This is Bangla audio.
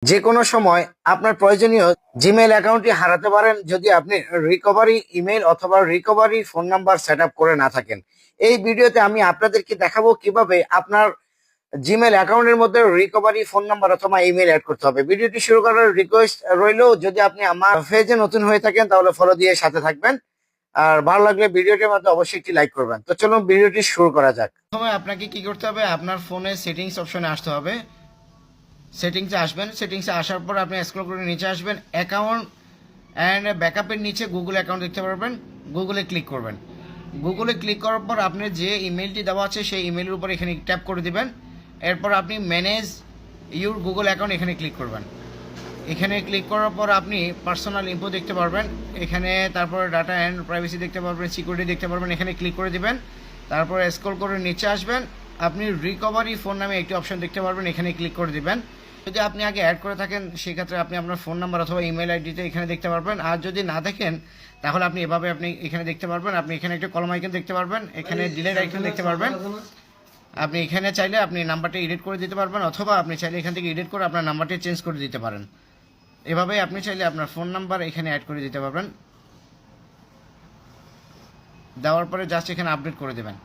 যে কোনো সময় আপনার প্রয়োজনীয় জিমেইল অ্যাকাউন্টটি হারাতে পারেন যদি আপনি রিকভারি ইমেল অথবা recovery phone number set up করে না থাকেন। এই ভিডিওতে আমি আপনাদেরকে দেখাবো কিভাবে আপনার জিমেইল অ্যাকাউন্টের মধ্যে রিকভারি ফোন নাম্বার অথবা ইমেল অ্যাড করতে হবে। ভিডিওটি শুরু করার রিকোয়েস্ট রইল, যদি আপনি আমার পেজে নতুন হয়ে থাকেন তাহলে ফলো দিয়ে সাথে থাকবেন, আর ভালো লাগলে ভিডিওটির মধ্যে অবশ্যই একটি লাইক করবেন। তো চলুন ভিডিওটি শুরু করা যাক। প্রথমে আপনাকে কি করতে হবে, আপনার ফোনে সেটিংস অপশনে আসতে হবে। সেটিংসে আসবেন, সেটিংসে আসার পর আপনি স্ক্রল করে নিচে আসবেন, অ্যাকাউন্ট অ্যান্ড ব্যাকআপের নিচে গুগল অ্যাকাউন্ট দেখতে পারবেন, গুগলে ক্লিক করবেন। গুগলে ক্লিক করার পর আপনার যে ইমেলটি দেওয়া আছে সেই ইমেলের উপর এখানে ট্যাপ করে দিবেন। এরপর আপনি ম্যানেজ ইউর গুগল অ্যাকাউন্ট এখানে ক্লিক করবেন। এখানে ক্লিক করার পর আপনি পার্সোনাল ইনফো দেখতে পারবেন, এখানে তারপর ডাটা অ্যান্ড প্রাইভেসি দেখতে পারবেন, সিকিউরিটি দেখতে পারবেন, এখানে ক্লিক করে দিবেন। তারপর স্ক্রল করে নিচে আসবেন, আপনি রিকভারি ফোন নামে একটি অপশন দেখতে পারবেন, এখানে ক্লিক করে দিবেন। যদি আপনি আগে অ্যাড করে থাকেন সেক্ষেত্রে আপনি আপনার ফোন নাম্বার অথবা ইমেল আইডিতে এখানে দেখতে পারবেন, আর যদি না দেখেন তাহলে আপনি এভাবে আপনি এখানে দেখতে পারবেন। আপনি এখানে একটা কলম আইকন দেখতে পারবেন, এখানে ডিলিট আইকন দেখতে পারবেন। আপনি এখানে চাইলে আপনি নাম্বারটা এডিট করে দিতে পারবেন, অথবা আপনি চাইলে এখান থেকে এডিট করে আপনার নাম্বারটা চেঞ্জ করে দিতে পারেন। এভাবেই আপনি চাইলে আপনার ফোন নাম্বার এখানে অ্যাড করে দিতে পারবেন। দেওয়ার পরে জাস্ট এখানে আপডেট করে দেবেন।